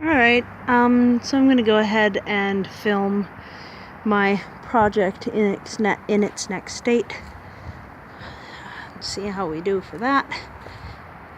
Alright, so I'm going to go ahead and film my project in its next state. Let's see how we do for that.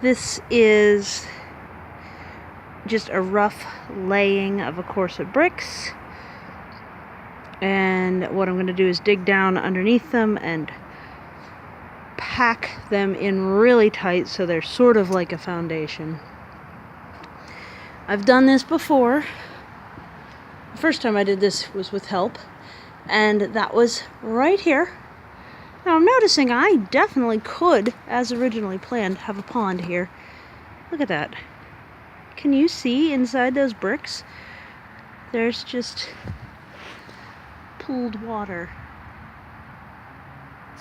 This is just a rough laying of a course of bricks. And what I'm going to do is dig down underneath them and pack them in really tight so they're sort of like a foundation. I've done this before. The first time I did this was with help, and that was right here. Now I'm noticing I definitely could, as originally planned, have a pond here. Look at that. Can you see inside those bricks? There's just pooled water.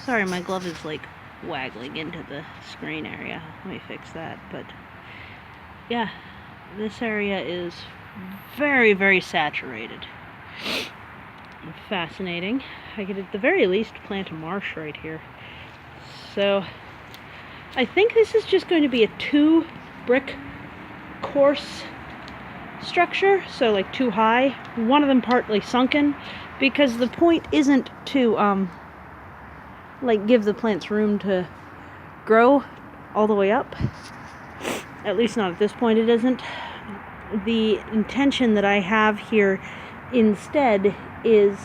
Sorry, my glove is like waggling into the screen area. Let me fix that. But yeah, this area is very, very saturated. Fascinating. I could at the very least plant a marsh right here. So I think this is just going to be a 2 brick course structure, so like 2 high, one of them partly sunken, because the point isn't to like give the plants room to grow all the way up. At least not at this point it isn't. The intention that I have here instead is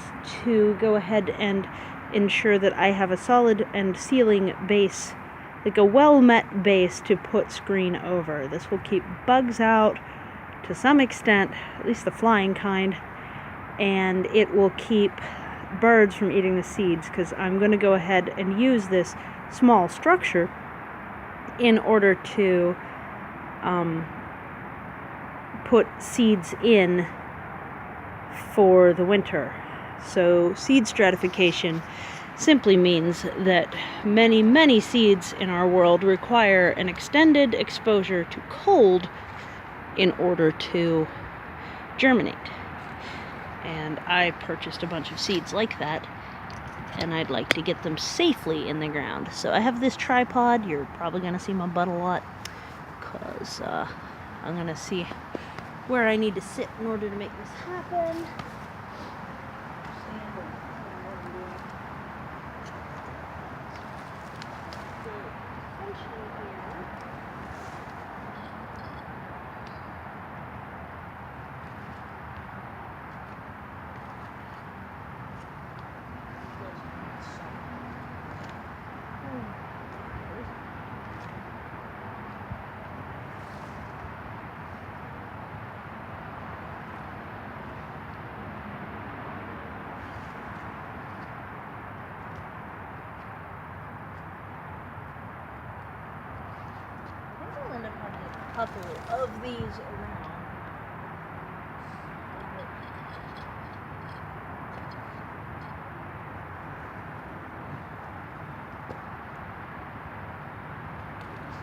to go ahead and ensure that I have a solid and ceiling base, like a well-met base to put screen over. This will keep bugs out to some extent, at least the flying kind, and it will keep birds from eating the seeds, because I'm going to go ahead and use this small structure in order to put seeds in for the winter. So seed stratification simply means that many, many seeds in our world require an extended exposure to cold in order to germinate. And I purchased a bunch of seeds like that, and I'd like to get them safely in the ground. So I have this tripod. You're probably going to see my butt a lot, because I'm going to see where I need to sit in order to make this happen. Couple of these around.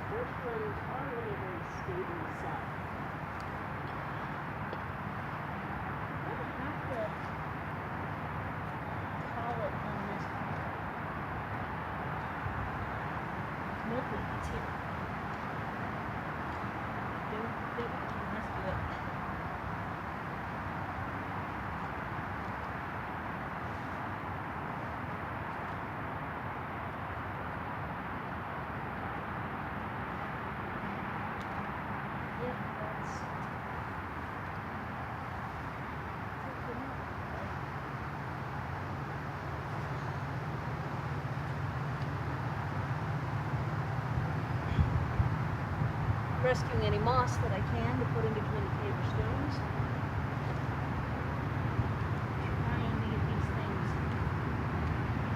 First one is already a very stable side. I'm going to have to call it on this milkweed that's here. Rescuing any moss that I can to put in between the paper stones. Trying to get these things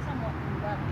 somewhat level.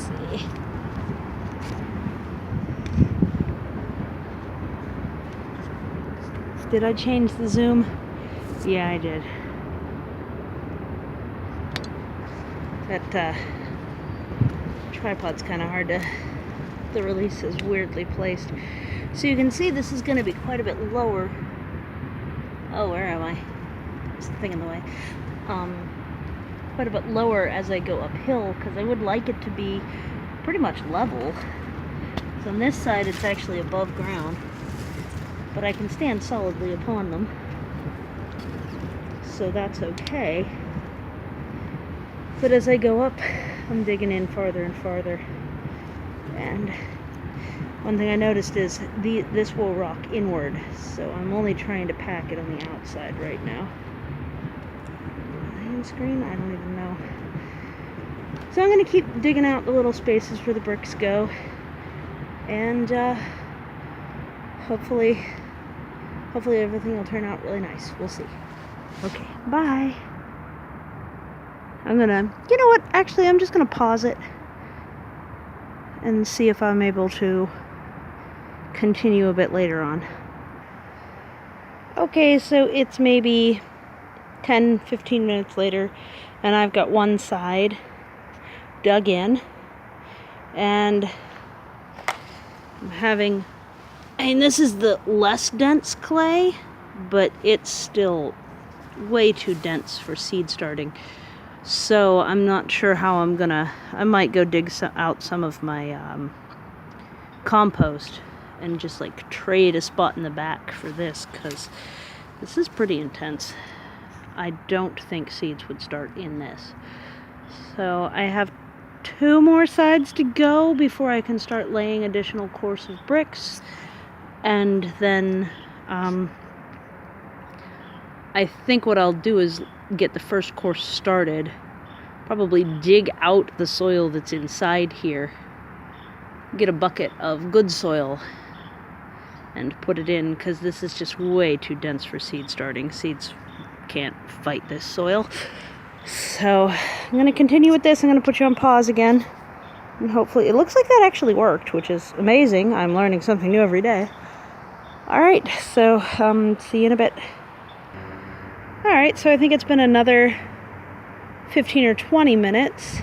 see. Did I change the zoom? Yeah, I did. That tripod's kind of hard to... The release is weirdly placed. So you can see this is going to be quite a bit lower. Oh, where am I? There's the thing in the way. Quite a bit lower as I go uphill, because I would like it to be pretty much level. So on this side it's actually above ground, but I can stand solidly upon them, so that's okay. But as I go up, I'm digging in farther and farther. And one thing I noticed is this will rock inward, so I'm only trying to pack it on the outside right now. Hand screen? I don't even know. So I'm going to keep digging out the little spaces where the bricks go, and hopefully everything will turn out really nice. We'll see. Okay, bye. You know what? Actually, I'm just gonna pause it and see if I'm able to continue a bit later on. Okay, so it's maybe 10-15 minutes later, and I've got one side dug in, and this is the less dense clay, but it's still way too dense for seed starting. So I'm not sure how I might go dig out some of my compost and just like trade a spot in the back for this, because this is pretty intense. I don't think seeds would start in this. So I have 2 more sides to go before I can start laying additional course of bricks, and then I think what I'll do is get the first course started, probably dig out the soil that's inside here, get a bucket of good soil and put it in, because this is just way too dense for seed starting. Seeds can't fight this soil. So I'm going to continue with this. I'm going to put you on pause again, and hopefully it looks like that actually worked, which is amazing. I'm learning something new every day. Alright, so see you in a bit. Alright, so I think it's been another 15 or 20 minutes,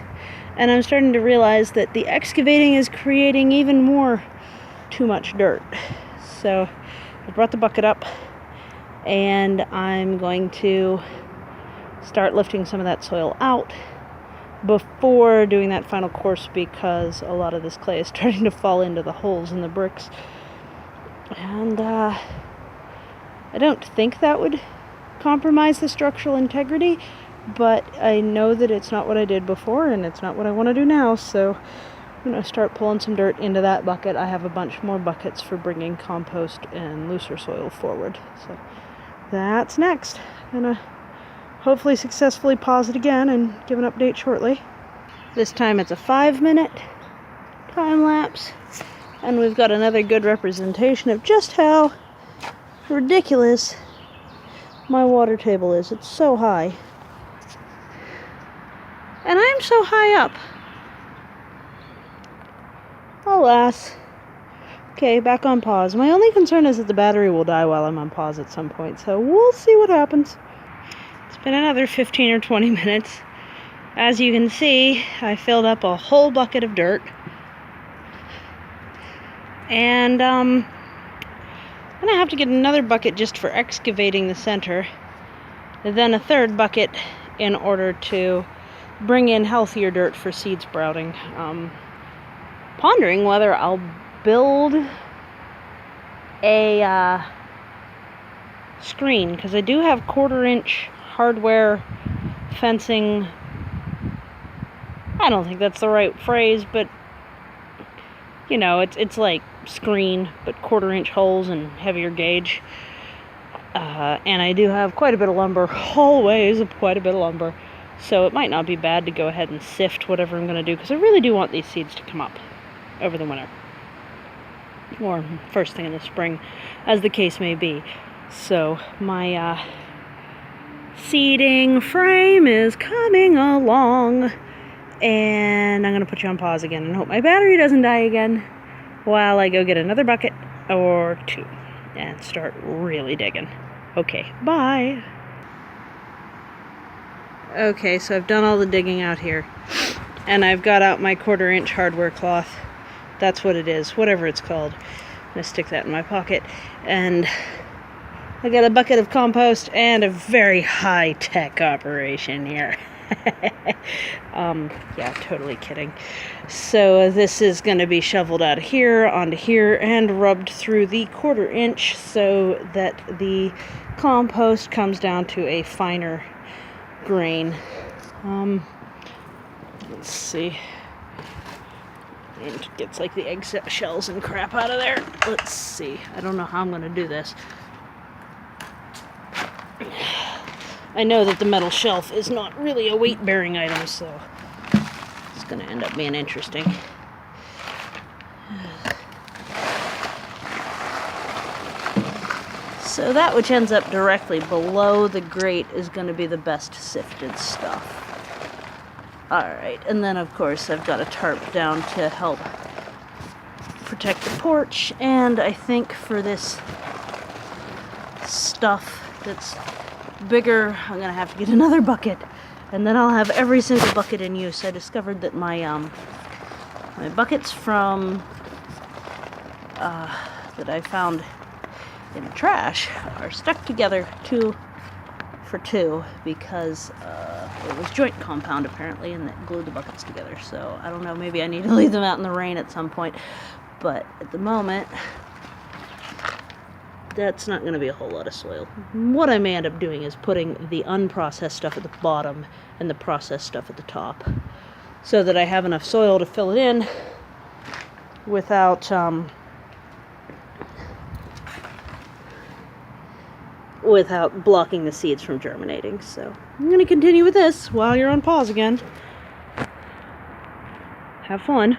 and I'm starting to realize that the excavating is creating even more too much dirt. So I brought the bucket up, and I'm going to start lifting some of that soil out before doing that final course, because a lot of this clay is starting to fall into the holes in the bricks. And I don't think that would compromise the structural integrity, but I know that it's not what I did before, and it's not what I want to do now, so I'm going to start pulling some dirt into that bucket. I have a bunch more buckets for bringing compost and looser soil forward, so that's next. I'm going to hopefully successfully pause it again and give an update shortly. This time it's a 5-minute time lapse, and we've got another good representation of just how ridiculous my water table is. It's so high. And I'm so high up. Alas. Okay, back on pause. My only concern is that the battery will die while I'm on pause at some point, so we'll see what happens. It's been another 15 or 20 minutes. As you can see, I filled up a whole bucket of dirt. And I'm gonna have to get another bucket just for excavating the center, and then a third bucket in order to bring in healthier dirt for seed sprouting. Pondering whether I'll build a screen, because I do have 1/4-inch hardware fencing. I don't think that's the right phrase, but you know, it's like screen, but 1/4-inch holes and heavier gauge. And I do have quite a bit of lumber, always quite a bit of lumber. So it might not be bad to go ahead and sift whatever I'm going to do, because I really do want these seeds to come up over the winter, or first thing in the spring, as the case may be. So my seeding frame is coming along, And I'm going to put you on pause again and hope my battery doesn't die again while I go get another bucket or two and start really digging. Okay, bye. Okay, so I've done all the digging out here. And I've got out my 1/4 inch hardware cloth. That's what it is, whatever it's called. I'm going to stick that in my pocket. And I got a bucket of compost and a very high-tech operation here. Yeah, totally kidding. So this is going to be shoveled out of here onto here and rubbed through the 1/4 inch so that the compost comes down to a finer grain. Let's see. It gets like the egg shells and crap out of there. Let's see. I don't know how I'm going to do this. I know that the metal shelf is not really a weight-bearing item, so it's going to end up being interesting. So that which ends up directly below the grate is going to be the best sifted stuff. Alright, and then of course I've got a tarp down to help protect the porch, and I think for this stuff that's bigger, I'm gonna have to get another bucket, and then I'll have every single bucket in use. I discovered that my my buckets from that I found in the trash are stuck together 2 for 2 because it was joint compound apparently, and that glued the buckets together. So I don't know, maybe I need to leave them out in the rain at some point, but at the moment that's not going to be a whole lot of soil. What I may end up doing is putting the unprocessed stuff at the bottom and the processed stuff at the top, so that I have enough soil to fill it in without blocking the seeds from germinating. So I'm going to continue with this while you're on pause again. Have fun.